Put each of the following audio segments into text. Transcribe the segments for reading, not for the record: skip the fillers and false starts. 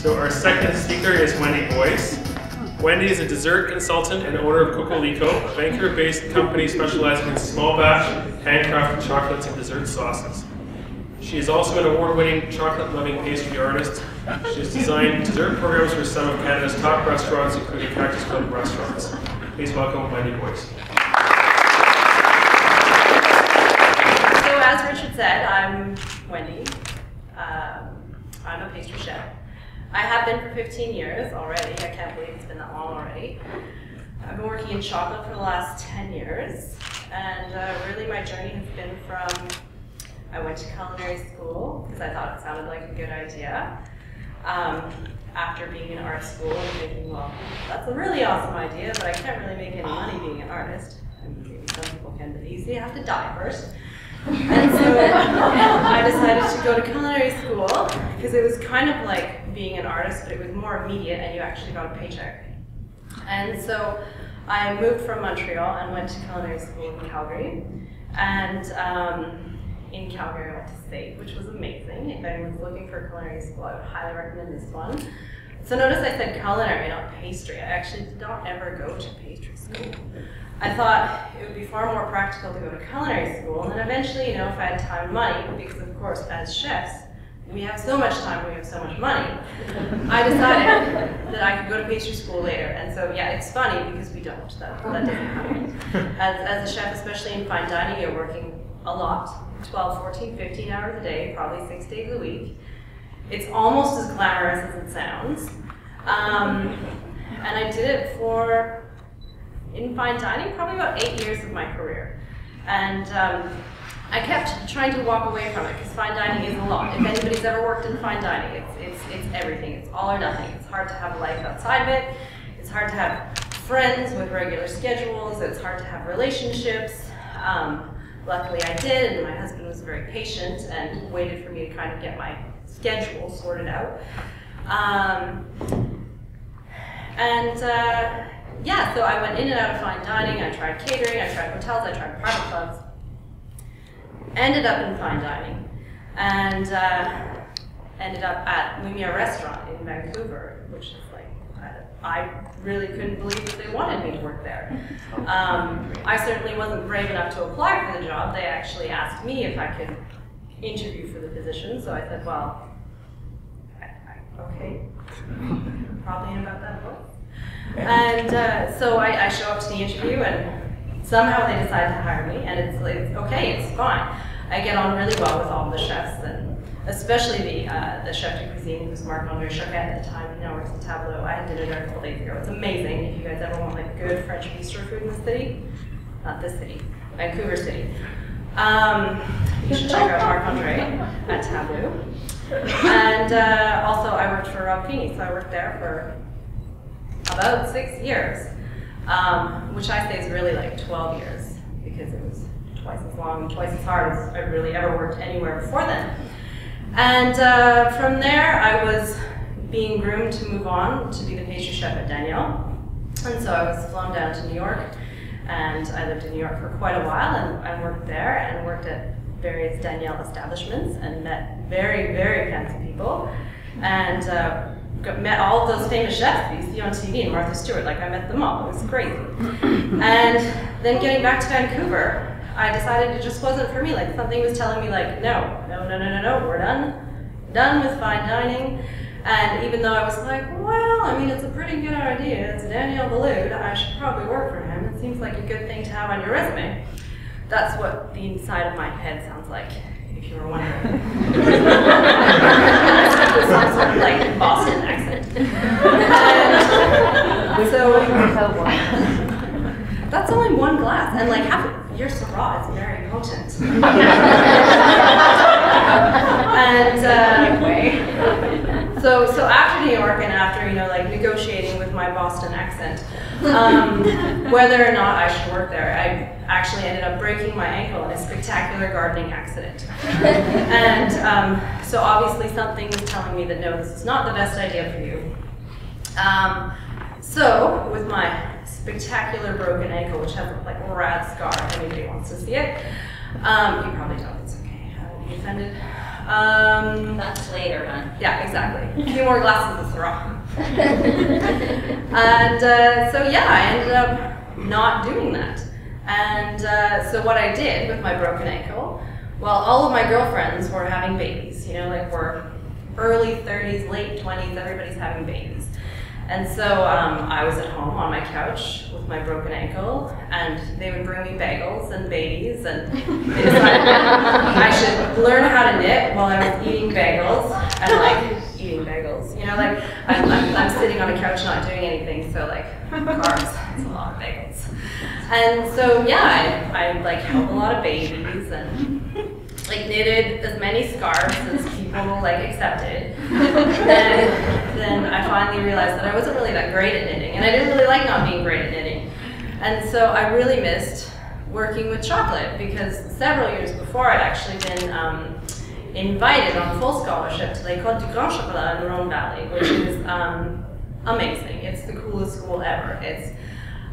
So our second speaker is Wendy Boys. Wendy is a dessert consultant and owner of Cocolico, a Vancouver-based company specializing in small batch, handcrafted chocolates and dessert sauces. She is also an award-winning chocolate-loving pastry artist. She has designed dessert programs for some of Canada's top restaurants, including Cactus Club restaurants. Please welcome Wendy Boys. So as Richard said, I'm Wendy. I'm a pastry chef. I have been for 15 years already. I can't believe it's been that long already. I've been working in chocolate for the last 10 years. And really my journey has been from, I went to culinary school because I thought it sounded like a good idea. After being in art school and thinking, well, that's a really awesome idea, but I can't really make any money being an artist. I mean, maybe some people can, but you have to die first. And so I decided to go to culinary school because it was kind of like being an artist, but it was more immediate and you actually got a paycheck. And so I moved from Montreal and went to culinary school in Calgary. And in Calgary I went to State, which was amazing. If anyone's looking for a culinary school, I would highly recommend this one. So notice I said culinary, not pastry. I actually did not ever go to pastry school. I thought it would be far more practical to go to culinary school, and then eventually, you know, if I had time and money, because of course, as chefs, we have so much time, we have so much money, I decided that I could go to pastry school later. And so, yeah, it's funny because we don't. That doesn't happen. As a chef, especially in fine dining, you're working a lot, 12, 14, 15 hours a day, probably 6 days a week. It's almost as glamorous as it sounds. And I did it for, in fine dining, probably about 8 years of my career. And I kept trying to walk away from it because fine dining is a lot. If anybody's ever worked in fine dining, it's everything. It's all or nothing. It's hard to have a life outside of it. It's hard to have friends with regular schedules. It's hard to have relationships. Luckily I did, and my husband was very patient and waited for me to kind of get my schedule sorted out. Yeah, so I went in and out of fine dining. I tried catering, I tried hotels, I tried private clubs. Ended up in fine dining, and ended up at Lumiere Restaurant in Vancouver, which is like, I really couldn't believe that they wanted me to work there. I certainly wasn't brave enough to apply for the job. They actually asked me if I could interview for the position, so I said, well, okay, probably in about that book. And so I show up to the interview, and somehow they decide to hire me, and it's okay, it's fine. I get on really well with all the chefs, and especially the chef de cuisine, who's Marc-Andre Choquet at the time. He now works at Tableau. I had dinner there a couple days ago. It's amazing. If you guys ever want like good French bistro food in the city, not this city, Vancouver City, you should check out Marc-Andre at Tableau. And also I worked for Rob Feeney, so I worked there for about 6 years, which I say is really like 12 years because it was twice as long, twice as hard as I really ever worked anywhere before then. And from there, I was being groomed to move on to be the pastry chef at Daniel. And so I was flown down to New York, and I lived in New York for quite a while, and I worked there and worked at various Daniel establishments and met very, very fancy people. And met all of those famous chefs that you see on TV, and Martha Stewart, like I met them all. It was crazy. And then getting back to Vancouver, I decided it just wasn't for me. Like something was telling me like, no, we're done with fine dining. And even though I was like, well, I mean, it's a pretty good idea. It's Daniel Boulud. I should probably work for him. It seems like a good thing to have on your resume. That's what the inside of my head sounds like, if you were wondering. Some sort of like Boston accent. And so that's only one glass, and like half of your Syrah is very potent. And so after New York and after, you know, like negotiating with my Boston accent, whether or not I should work there, I actually ended up breaking my ankle in a spectacular gardening accident. And so obviously something was telling me that no, this is not the best idea for you. So with my spectacular broken ankle, which has like a rad scar if anybody wants to see it, you probably don't, it's okay, I won't be offended. That's later, huh? Yeah, exactly. A few more glasses of Syrah. And so yeah, I ended up not doing that. And so what I did with my broken ankle, well, all of my girlfriends were having babies, you know, like we're early 30s, late 20s, everybody's having babies. And so I was at home on my couch with my broken ankle, and they would bring me bagels and babies, and they decided I should learn how to knit while I was eating bagels, and like eating bagels, you know, like I'm sitting on a couch not doing anything, so like carbs, it's a lot of bagels. And so yeah, I like held a lot of babies and like knitted as many scarves as people like accepted. Then I finally realized that I wasn't really that great at knitting, and I didn't really like not being great at knitting. And so I really missed working with chocolate, because several years before I'd actually been invited on full scholarship to l'École du Grand Chocolat in the Rhône Valley, which is amazing. It's the coolest school ever. It's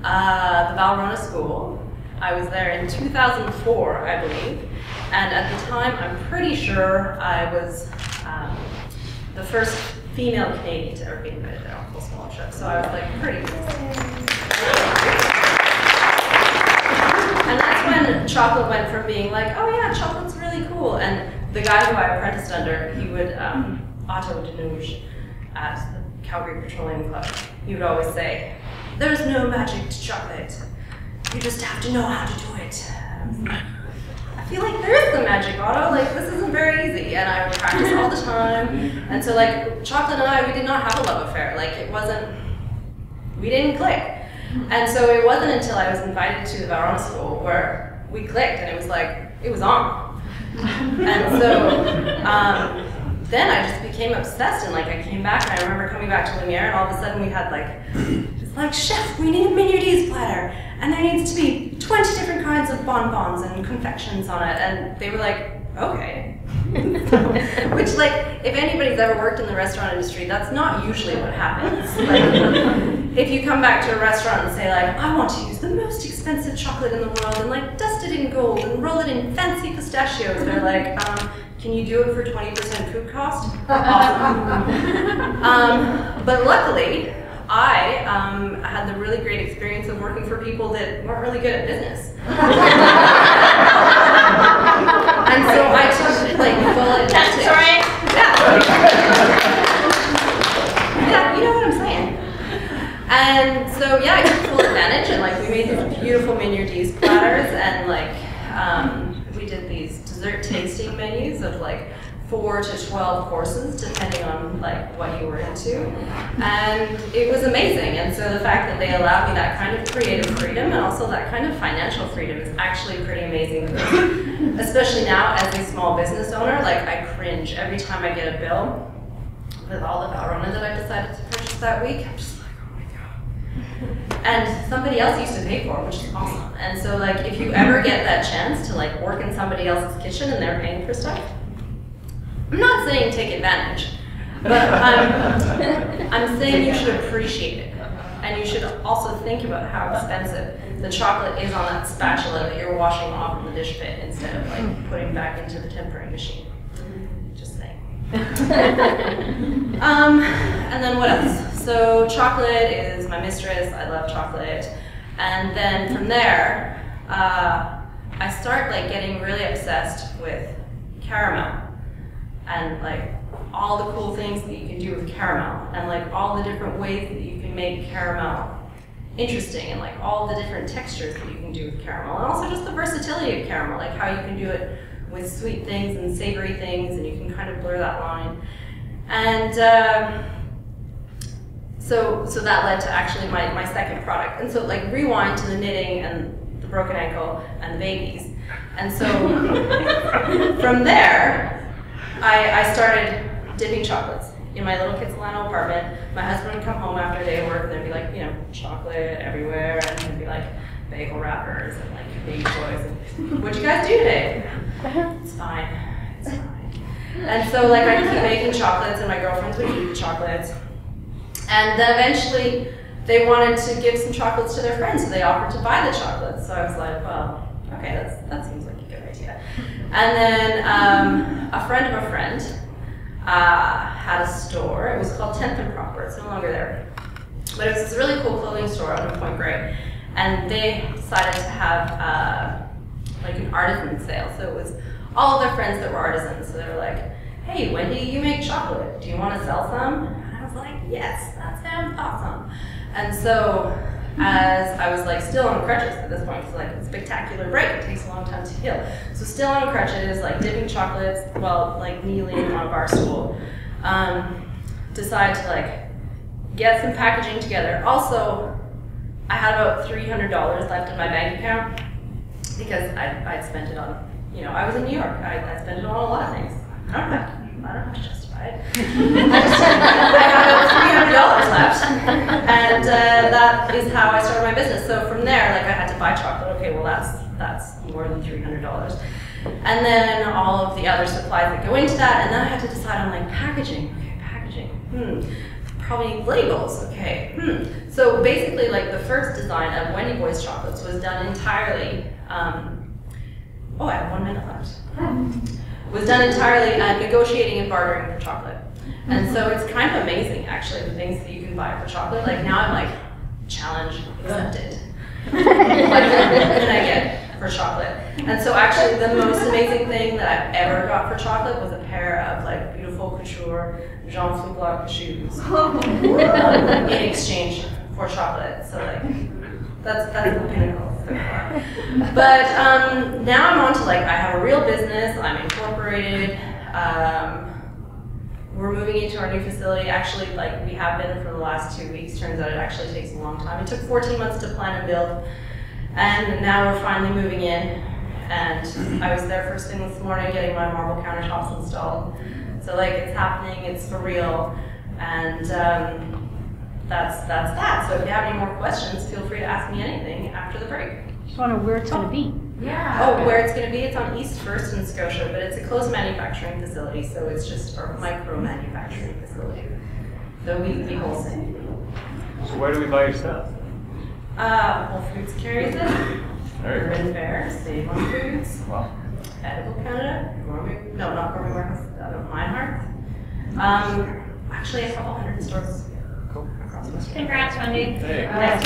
the Valrhona School. I was there in 2004, I believe, and at the time, I'm pretty sure I was the first female Canadian to ever be invited there on full scholarship. So I was like pretty cool. And that's when chocolate went from being like, oh yeah, chocolate's really cool. And the guy who I apprenticed under, he would, Otto Denouge at the Calgary Petroleum Club, he would always say, there's no magic to chocolate. You just have to know how to do it. I feel like there is some magic, Otto. Like, this isn't very easy. And I would practice all the time. And so, like, chocolate and I, we did not have a love affair. Like, it wasn't, we didn't click. And so it wasn't until I was invited to the Valrhona School where we clicked, and it was like, it was on. And so then I just became obsessed, and like I came back, and I remember coming back to Lumiere, and all of a sudden we had like, chef, we need a menu platter, and there needs to be 20 different kinds of bonbons and confections on it. And they were like, okay. Which, like, if anybody's ever worked in the restaurant industry, that's not usually what happens. Like, if you come back to a restaurant and say, like, I want to use the most expensive chocolate in the world and, like, dust it in gold and roll it in fancy pistachios, they're like, can you do it for 20% food cost? Awesome. But luckily, I had the really great experience of working for people that weren't really good at business. And so I took like full advantage. Right. Yeah, you know what I'm saying. And so yeah, I took full advantage, and like we made these beautiful mignardises platters, and like we did these dessert tasting menus of like 4 to 12 courses, depending on like what you were into, and it was amazing. And so the fact that they allowed me that kind of creative freedom and also that kind of financial freedom is actually pretty amazing. Especially now as a small business owner, like I cringe every time I get a bill with all the Valrhona that I decided to purchase that week. I'm just like, oh my god. And somebody else used to pay for it, which is awesome. And so like if you ever get that chance to like work in somebody else's kitchen and they're paying for stuff, I'm not saying take advantage, but I'm saying you should appreciate it. And you should also think about how expensive the chocolate is on that spatula that you're washing off in the dish pit instead of like putting back into the tempering machine. Just saying. And then what else? So chocolate is my mistress. I love chocolate. And then from there, I start like getting really obsessed with caramel. And like all the cool things that you can do with caramel, and like all the different ways that you can make caramel interesting, and like all the different textures that you can do with caramel, and also just the versatility of caramel, like how you can do it with sweet things and savory things, and you can kind of blur that line. And so that led to actually my second product. And so like rewind to the knitting and the broken ankle and the babies. And so from there, I started dipping chocolates in my little Kitsilano apartment. My husband would come home after a day of work, and there'd be like, you know, chocolate everywhere, and there'd be like bagel wrappers and like baby toys. And, what'd you guys do today? It's fine. It's fine. And so like I'd keep making chocolates, and my girlfriends would eat the chocolates. And then eventually they wanted to give some chocolates to their friends, so they offered to buy the chocolates. So I was like, well, okay, that seems like a good idea. And then a friend of a friend had a store. It was called 10th and Proper. It's no longer there. But it was this really cool clothing store on Point Grey. And they decided to have like an artisan sale. So it was all of their friends that were artisans. So they were like, hey, Wendy, you make chocolate. Do you want to sell some? And I was like, yes, that sounds awesome. And so as I was like still on crutches at this point, it's like a spectacular break, it takes a long time to heal. So still on crutches, like dipping chocolates while like kneeling on a bar stool, decide to like get some packaging together. Also, I had about $300 left in my bank account because I'd spent it on, you know, I was in New York, I spent it on a lot of things. I don't have to justify it. I had about $300 left, and that is how I started my business. So from there, like I had to buy chocolate. Okay, well that's more than $300, and then all of the other supplies that go into that, and then I had to decide on like packaging. Okay, packaging. Probably labels. Okay. So basically, like the first design of Wendy Boys chocolates was done entirely. Oh, I have 1 minute left. Was done entirely negotiating and bartering for chocolate. And so it's kind of amazing, actually, the things that you can buy for chocolate. Like now I'm like, challenge accepted. What can I get for chocolate? And so actually the most amazing thing that I've ever got for chocolate was a pair of like beautiful couture Wolak shoes in exchange for chocolate. So like, that's the pinnacle so far. But now I'm on to like, I have a real business, I'm incorporated, we're moving into our new facility. Actually, like we have been for the last 2 weeks. Turns out it actually takes a long time. It took 14 months to plan and build, and now we're finally moving in. And I was there first thing this morning getting my marble countertops installed. So like it's happening, it's for real, and that's that. So if you have any more questions, feel free to ask me anything after the break. Just wonder where it's going to be. Yeah. Oh, where it's going to be? It's on East First in Scotia, but it's a closed manufacturing facility, so it's just our micro manufacturing facility. So we wholesale. So where do we buy your stuff? Whole Foods carries it. Urban Bear, Save on Foods. Wow. Edible Canada. Gourmet. No, not Gourmet Warehouse. Mine Heart. Actually, a couple hundred stores. Cool. Across the street. Congrats, Wendy. Hey. Nice.